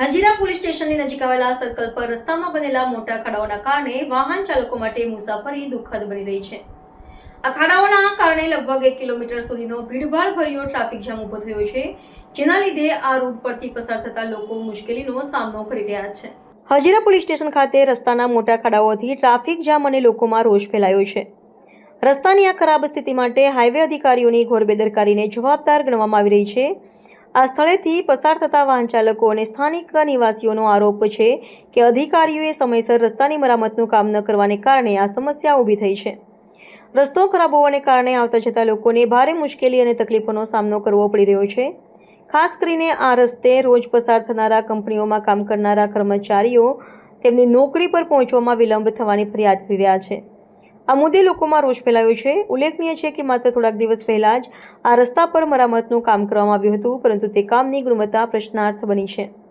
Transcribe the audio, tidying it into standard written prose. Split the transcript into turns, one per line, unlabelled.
Hazira police સ્ટેશનની નજીક આવેલા સર્કલ પર રસ્તામાં બનેલા મોટા ખાડાઓના કારણે વાહન ચાલકો માટે મુસાફરી દુઃખદ બની રહી છે। આ ખાડાઓના કારણે લગભગ 1 કિલોમીટર સુધીનો ભીડભાડભર્યો ટ્રાફિક જામ ઊભો થયો છે, જેના લીધે આ રૂટ પરથી પસાર થતા લોકો મુશ્કેલીનો સામનો કરી રહ્યા છે। હજીરા પોલીસ સ્ટેશન ખાતે રસ્તાના મોટા ખાડાઓથી ટ્રાફિક જામ અને લોકોમાં રોષ ફેલાયો છે। રસ્તાની આ ખરાબ સ્થિતિ માટે હાઈવે અધિકારીઓની ઘોર બેદરકારીને જવાબદાર ગણવામાં આવી રહી છે। આ સ્થળેથી પસાર થતા વાહન ચાલકો અને સ્થાનિક નિવાસીઓનો આરોપ છે કે અધિકારીઓએ સમયસર રસ્તાની મરામતનું કામ ન કરવાને કારણે આ સમસ્યા ઊભી થઈ છે। રસ્તો ખરાબ હોવાને કારણે આવતા જતા લોકોને ભારે મુશ્કેલી અને તકલીફોનો સામનો કરવો પડી રહ્યો છે। ખાસ કરીને આ રસ્તે રોજ પસાર થનારા કંપનીઓમાં કામ કરનારા કર્મચારીઓ તેમની નોકરી પર પહોંચવામાં વિલંબ થવાની ફરિયાદ કરી રહ્યા છે। આ મુદ્દે લોકોમાં રોષ ફેલાયો છે। ઉલ્લેખનીય છે કે માત્ર થોડાક દિવસ પહેલા જ આ રસ્તા પર મરામતનું કામ કરવામાં આવ્યું હતું, પરંતુ તે કામની ગુણવત્તા પ્રશ્નાર્થ બની છે।